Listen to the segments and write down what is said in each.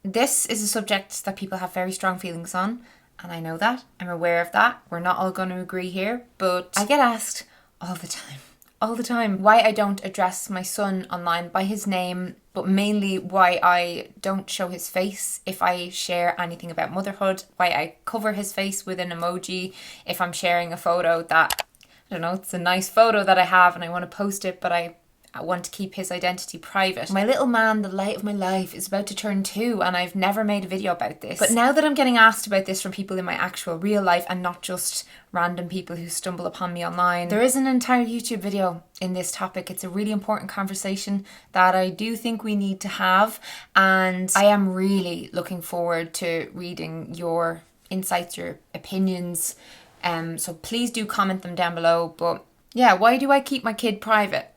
This is a subject that people have very strong feelings on, and I know that. I'm aware of that. We're not all going to agree here, but I get asked all the time why I don't address my son online by his name, but mainly why I don't show his face if I share anything about motherhood, why I cover his face with an emoji if I'm sharing a photo that, I don't know, it's a nice photo that I have and I want to post it, but I want to keep his identity private. My little man, the light of my life, is about to turn 2 and I've never made a video about this. But now that I'm getting asked about this from people in my actual real life and not just random people who stumble upon me online, there is an entire YouTube video in this topic. It's a really important conversation that I do think we need to have, and I am really looking forward to reading your insights, your opinions. So please do comment them down below. But yeah, why do I keep my kid private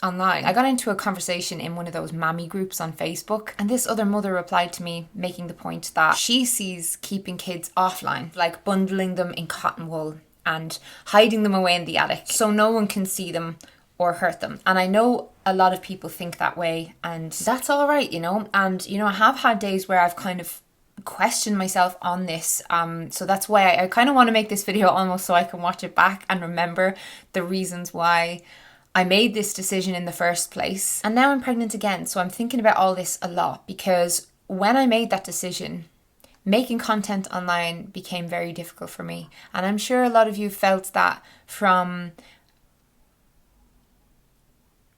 online? I got into a conversation in one of those mammy groups on Facebook, and this other mother replied to me making the point that she sees keeping kids offline like bundling them in cotton wool and hiding them away in the attic so no one can see them or hurt them. And I know a lot of people think that way, and that's all right, you know. And you know, I have had days where I've kind of questioned myself on this, so that's why I kind of want to make this video almost so I can watch it back and remember the reasons why I made this decision in the first place. And now I'm pregnant again, so I'm thinking about all this a lot, because when I made that decision, making content online became very difficult for me. And I'm sure a lot of you felt that from,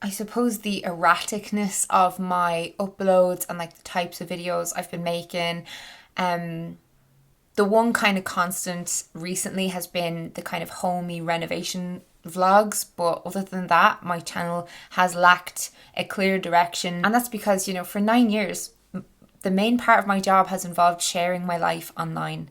I suppose, the erraticness of my uploads and like the types of videos I've been making. The one kind of constant recently has been the kind of homey renovation vlogs, but other than that, my channel has lacked a clear direction. And that's because, you know, for 9 years, the main part of my job has involved sharing my life online.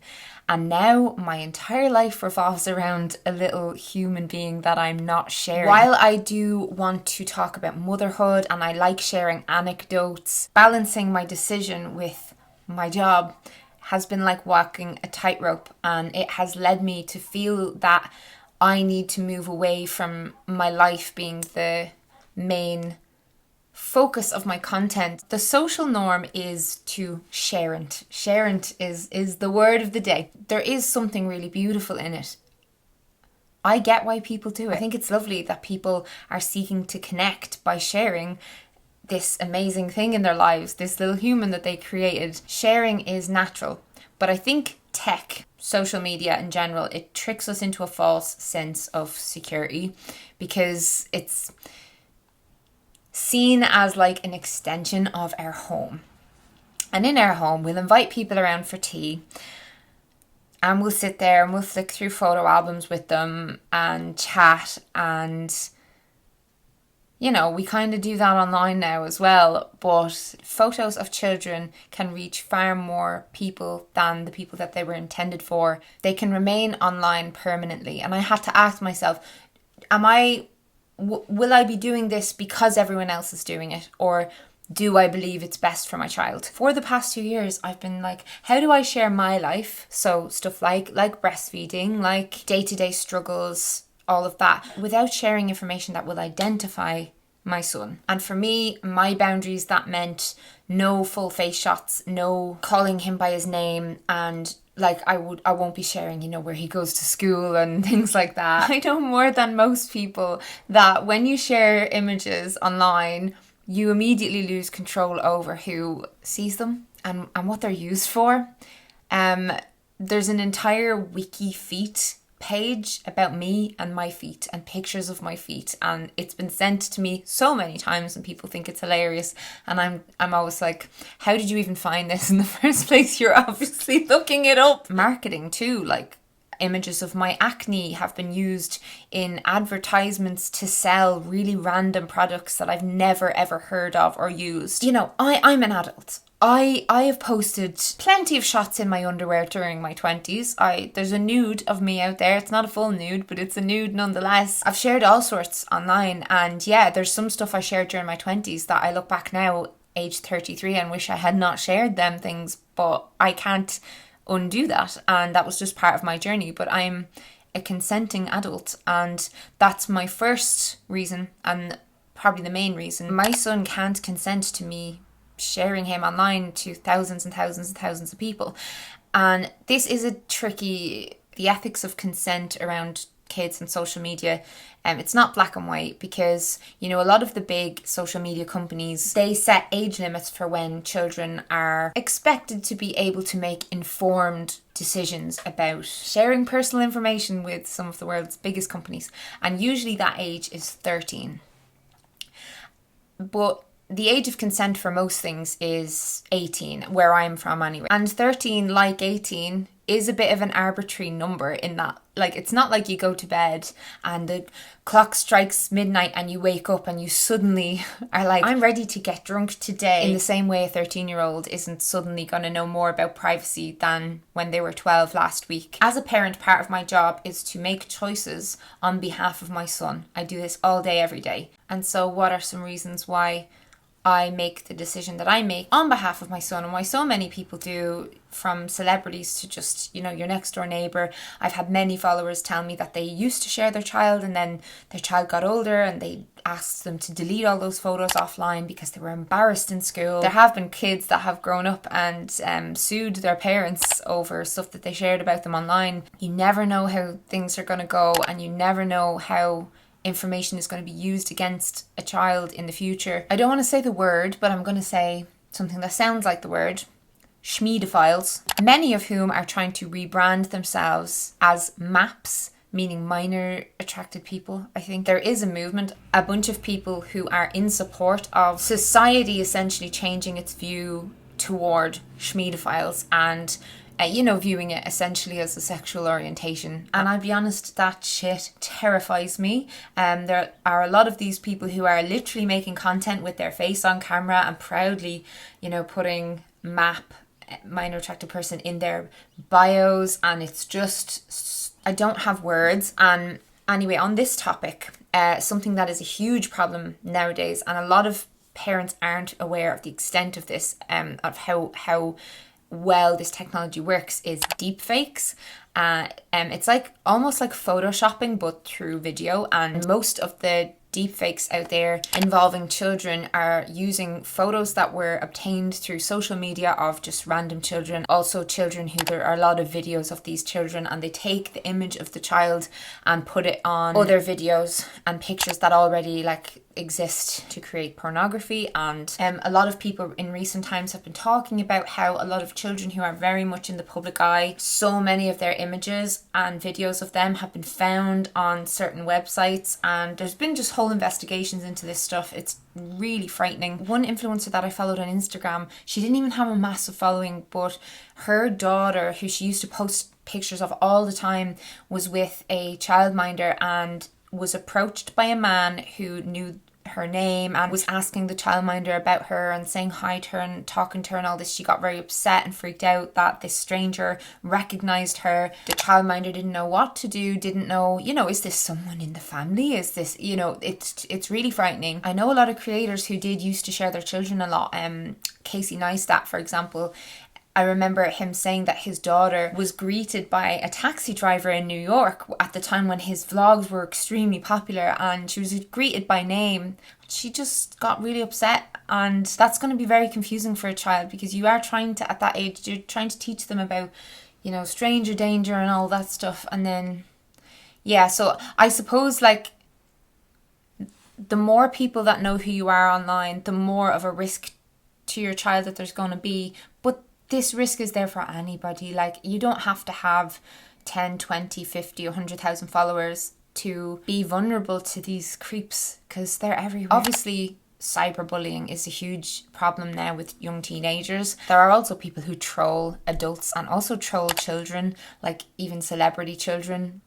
And now my entire life revolves around a little human being that I'm not sharing. While I do want to talk about motherhood and I like sharing anecdotes, balancing my decision with my job has been like walking a tightrope, and it has led me to feel that I need to move away from my life being the main focus of my content. The social norm is to shareant. Shareant is the word of the day. There is something really beautiful in it. I get why people do it. I think it's lovely that people are seeking to connect by sharing this amazing thing in their lives, this little human that they created. Sharing is natural, but I think tech, social media in general, it tricks us into a false sense of security because it's seen as like an extension of our home. And in our home, we'll invite people around for tea and we'll sit there and we'll flick through photo albums with them and chat, and you know, we kind of do that online now as well, but photos of children can reach far more people than the people that they were intended for. They can remain online permanently. And I had to ask myself, will I be doing this because everyone else is doing it? Or do I believe it's best for my child? For the past 2 years, I've been like, how do I share my life? So stuff like breastfeeding, like day-to-day struggles, all of that, without sharing information that will identify my son. And for me, my boundaries, that meant no full face shots, no calling him by his name, and like I won't be sharing, you know, where he goes to school and things like that. I know more than most people that when you share images online, you immediately lose control over who sees them and what they're used for. There's an entire wiki feet page about me and my feet and pictures of my feet, and it's been sent to me so many times and people think it's hilarious, and I'm always like, how did you even find this in the first place? You're obviously looking it up. Marketing too, like images of my acne have been used in advertisements to sell really random products that I've never ever heard of or used. You know, I'm an adult. I have posted plenty of shots in my underwear during my 20s. There's a nude of me out there. It's not a full nude, but it's a nude nonetheless. I've shared all sorts online, and yeah, there's some stuff I shared during my 20s that I look back now, age 33, and wish I had not shared them things, but I can't undo that, and that was just part of my journey. But I'm a consenting adult, and that's my first reason, and probably the main reason. My son can't consent to me sharing him online to thousands and thousands and thousands of people. And this is a tricky, the ethics of consent around kids and social media. It's not black and white, because, you know, a lot of the big social media companies, they set age limits for when children are expected to be able to make informed decisions about sharing personal information with some of the world's biggest companies. And usually that age is 13. But the age of consent for most things is 18, where I'm from anyway. And 13, like 18, is a bit of an arbitrary number in that, like, it's not like you go to bed and the clock strikes midnight and you wake up and you suddenly are like, I'm ready to get drunk today. In the same way, a 13-year-old isn't suddenly going to know more about privacy than when they were 12 last week. As a parent, part of my job is to make choices on behalf of my son. I do this all day, every day. And so what are some reasons why I make the decision that I make on behalf of my son, and why so many people do, from celebrities to just, you know, your next door neighbour? I've had many followers tell me that they used to share their child, and then their child got older and they asked them to delete all those photos offline because they were embarrassed in school. There have been kids that have grown up and sued their parents over stuff that they shared about them online. You never know how things are going to go, and you never know how information is going to be used against a child in the future. I don't want to say the word, but I'm going to say something that sounds like the word: schmiedophiles, many of whom are trying to rebrand themselves as MAPS, meaning minor attracted people. I think there is a movement, a bunch of people who are in support of society essentially changing its view toward schmiedophiles and viewing it essentially as a sexual orientation. And I'll be honest, that shit terrifies me. There are a lot of these people who are literally making content with their face on camera and proudly, putting MAP, minor attracted person, in their bios, and it's just, I don't have words. And anyway, on this topic, something that is a huge problem nowadays, and a lot of parents aren't aware of the extent of this, of how well this technology works, is deepfakes. It's like almost like photoshopping but through video, and most of the deepfakes out there involving children are using photos that were obtained through social media of just random children, also children who, there are a lot of videos of these children, and they take the image of the child and put it on other videos and pictures that already exist to create pornography. And a lot of people in recent times have been talking about how a lot of children who are very much in the public eye, so many of their images and videos of them have been found on certain websites, and there's been just whole investigations into this stuff. It's really frightening. One influencer that I followed on Instagram, she didn't even have a massive following, but her daughter, who she used to post pictures of all the time, was with a childminder and was approached by a man who knew her name and was asking the childminder about her and saying hi to her and talking to her and all this. She got very upset and freaked out that this stranger recognized her. The childminder didn't know what to do, didn't know, is this someone in the family? Is this, it's really frightening. I know a lot of creators who did used to share their children a lot. Casey Neistat, for example, I remember him saying that his daughter was greeted by a taxi driver in New York at the time when his vlogs were extremely popular, and she was greeted by name. She just got really upset, and that's going to be very confusing for a child, because you are trying to, at that age, you're trying to teach them about, stranger danger and all that stuff. And then, so I suppose the more people that know who you are online, the more of a risk to your child that there's going to be. But this risk is there for anybody. You don't have to have 10, 20, 50, 100,000 followers to be vulnerable to these creeps, because they're everywhere. Obviously, cyberbullying is a huge problem now with young teenagers. There are also people who troll adults and also troll children, even celebrity children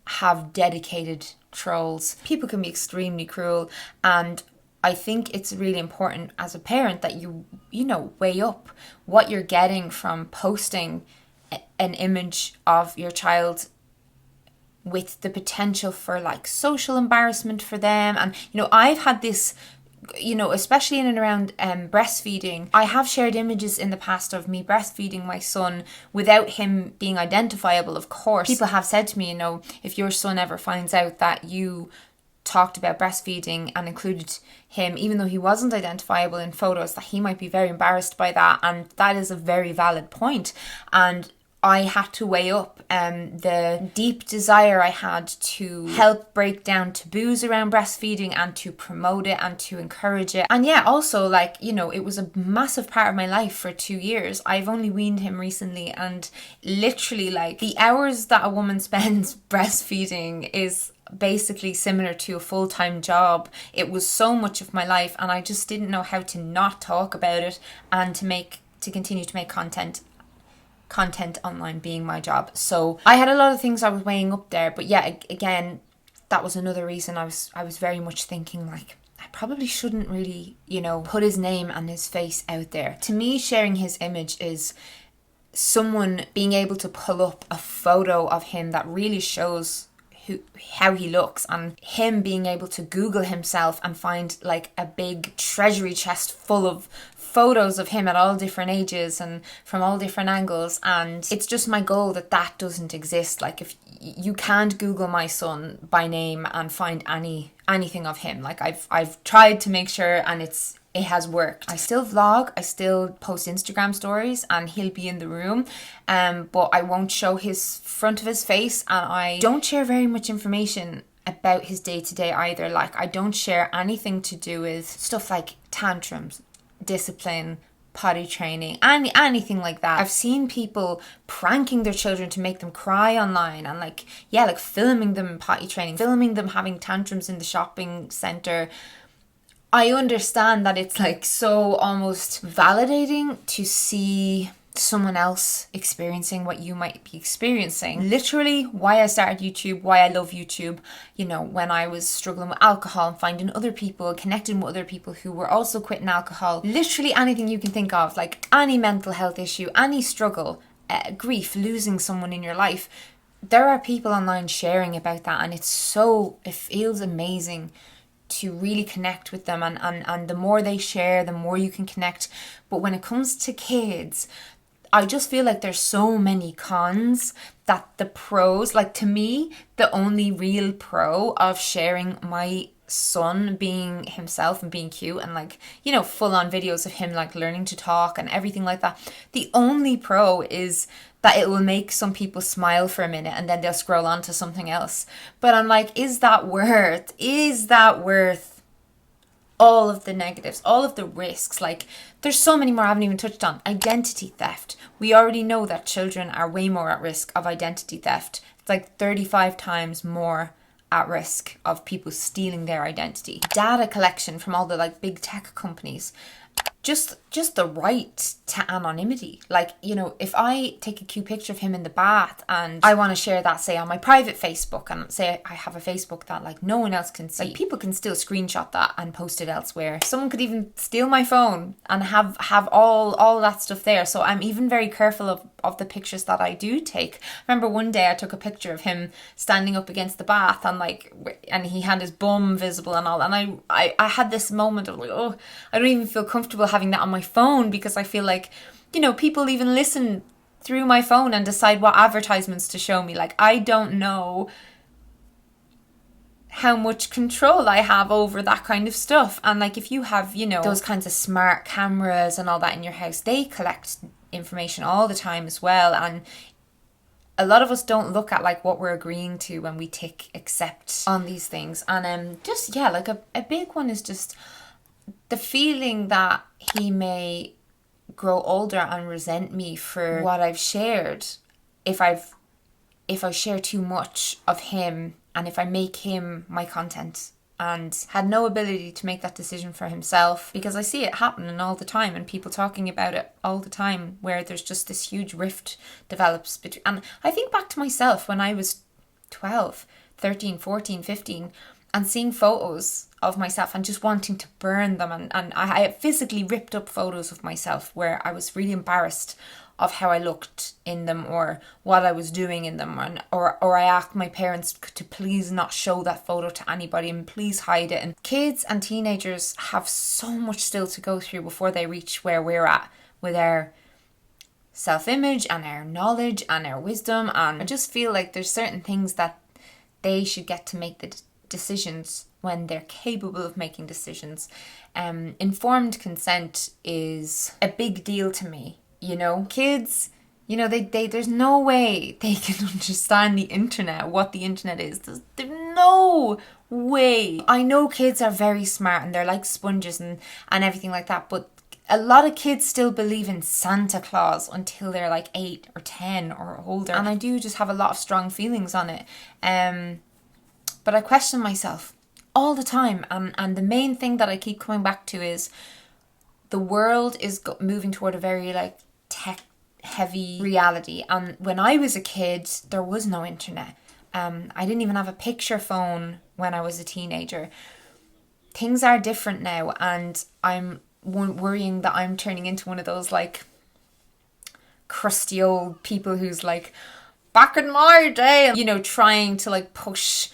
have dedicated trolls. People can be extremely cruel, and I think it's really important as a parent that you weigh up what you're getting from posting an image of your child with the potential for social embarrassment for them. And I've had this, especially in and around breastfeeding. I have shared images in the past of me breastfeeding my son without him being identifiable, of course. People have said to me, if your son ever finds out that you talked about breastfeeding and included him, even though he wasn't identifiable in photos, that he might be very embarrassed by that. And that is a very valid point. And I had to weigh up the deep desire I had to help break down taboos around breastfeeding and to promote it and to encourage it. And yeah, also, like, you know, it was a massive part of my life for 2 years. I've only weaned him recently, and literally, like, the hours that a woman spends breastfeeding is basically similar to a full-time job. It was so much of my life, and I just didn't know how to not talk about it and to continue to make content online being my job. So I had a lot of things I was weighing up there, but yeah, again, that was another reason I was very much thinking, like, I probably shouldn't really, you know, put his name and his face out there. To me, sharing his image is someone being able to pull up a photo of him that really shows how he looks, and him being able to Google himself and find like a big treasury chest full of photos of him at all different ages and from all different angles. And it's just my goal that doesn't exist. Like, if you can't Google my son by name and find anything of him, like I've tried to make sure, and it has worked. I still vlog, I still post Instagram stories, and he'll be in the room, but I won't show his front of his face, and I don't share very much information about his day-to-day either. Like, I don't share anything to do with stuff like tantrums, discipline, potty training, anything like that. I've seen people pranking their children to make them cry online, and like filming them potty training, filming them having tantrums in the shopping centre. I understand that it's like so almost validating to see someone else experiencing what you might be experiencing. Literally why I started YouTube, why I love YouTube, you know, when I was struggling with alcohol and finding other people, connecting with other people who were also quitting alcohol. Literally anything you can think of, like any mental health issue, any struggle, grief, losing someone in your life. There are people online sharing about that, and it feels amazing to really connect with them, and the more they share, the more you can connect. But when it comes to kids, I just feel like there's so many cons that the pros, like to me, the only real pro of sharing my son being himself and being cute and like, you know, full on videos of him like learning to talk and everything like that, the only pro is that it will make some people smile for a minute and then they'll scroll on to something else. But I'm like, is that worth all of the negatives, all of the risks? Like, there's so many more I haven't even touched on. Identity theft. We already know that children are way more at risk of identity theft. It's like 35 times more at risk of people stealing their identity. Data collection from all the like big tech companies. Just the right to anonymity. Like, you know, if I take a cute picture of him in the bath and I want to share that, say, on my private Facebook, and say I have a Facebook that like no one else can see, like, people can still screenshot that and post it elsewhere. Someone could even steal my phone and have all that stuff there. So I'm even very careful of the pictures that I do take. I remember one day I took a picture of him standing up against the bath and he had his bum visible and all, and I had this moment of like, oh, I don't even feel comfortable having that on my phone, because I feel like, you know, people even listen through my phone and decide what advertisements to show me. Like, I don't know how much control I have over that kind of stuff. And like, if you have, you know, those kinds of smart cameras and all that in your house, they collect information all the time as well. And a lot of us don't look at like what we're agreeing to when we tick accept on these things. And just, yeah, like a big one is just the feeling that he may grow older and resent me for what I've shared if I share too much of him, and if I make him my content, and had no ability to make that decision for himself, because I see it happening all the time and people talking about it all the time, where there's just this huge rift develops between. And I think back to myself when I was 12, 13, 14, 15, and seeing photos of myself and just wanting to burn them. And I physically ripped up photos of myself where I was really embarrassed of how I looked in them or what I was doing in them. Or I asked my parents to please not show that photo to anybody and please hide it. And kids and teenagers have so much still to go through before they reach where we're at with our self-image and our knowledge and our wisdom. And I just feel like there's certain things that they should get to make the decisions when they're capable of making decisions. Informed consent is a big deal to me. You know, kids, you know, they there's no way they can understand the internet, what the internet is. There's no way. I know kids are very smart and they're like sponges and everything like that, but a lot of kids still believe in Santa Claus until they're like 8 or 10 or older. And I do just have a lot of strong feelings on it. But I question myself all the time. And the main thing that I keep coming back to is the world is moving toward a very like tech heavy reality. And when I was a kid, there was no internet. I didn't even have a picture phone when I was a teenager. Things are different now, and I'm worrying that I'm turning into one of those like crusty old people who's like, back in my day, you know, trying to like push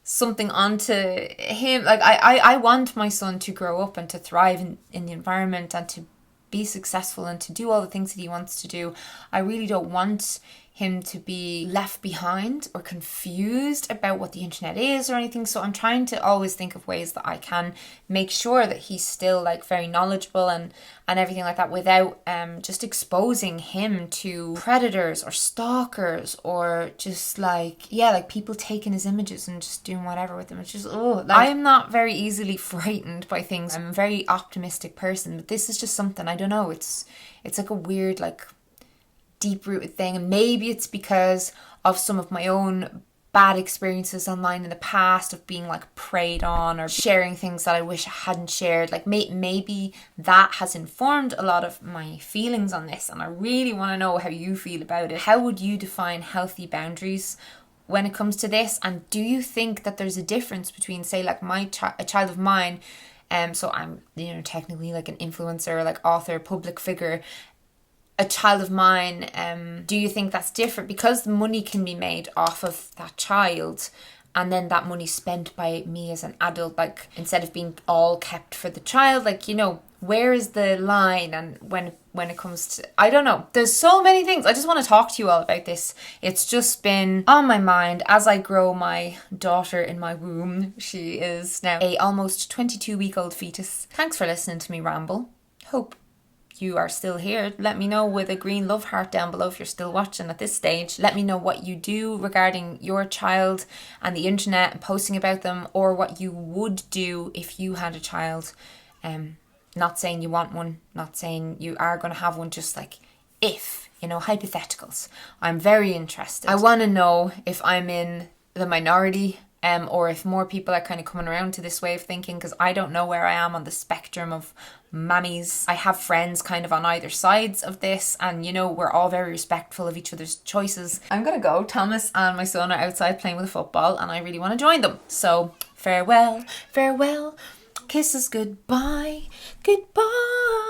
something onto him. Like I want my son to grow up and to thrive in the environment and to be successful and to do all the things that he wants to do. I really don't want him to be left behind or confused about what the internet is or anything. So I'm trying to always think of ways that I can make sure that he's still like very knowledgeable and everything like that, without just exposing him to predators or stalkers or just like people taking his images and just doing whatever with them. It's just I'm not very easily frightened by things. I'm a very optimistic person, but this is just something, I don't know, it's like a weird like deep-rooted thing, and maybe it's because of some of my own bad experiences online in the past of being like preyed on or sharing things that I wish I hadn't shared. Like maybe that has informed a lot of my feelings on this, and I really want to know how you feel about it. How would you define healthy boundaries when it comes to this? And do you think that there's a difference between, say, like a child of mine, so I'm, you know, technically like an influencer, like author, public figure, a child of mine, do you think that's different? Because money can be made off of that child, and then that money spent by me as an adult, like instead of being all kept for the child, like, you know, where is the line? And when it comes to, I don't know, there's so many things. I just want to talk to you all about this. It's just been on my mind as I grow my daughter in my womb. She is now a almost 22-week-old fetus. Thanks for listening to me ramble. Hope you are still here. Let me know with a green love heart down below if you're still watching at this stage. Let me know what you do regarding your child and the internet and posting about them, or what you would do if you had a child. Not saying you want one, not saying you are going to have one, just like if, you know, hypotheticals. I'm very interested. I want to know if I'm in the minority, or if more people are kind of coming around to this way of thinking, because I don't know where I am on the spectrum of mammies. I have friends kind of on either sides of this, and you know, we're all very respectful of each other's choices. I'm gonna go. Thomas and my son are outside playing with a football and I really want to join them. So farewell, kisses, goodbye, goodbye.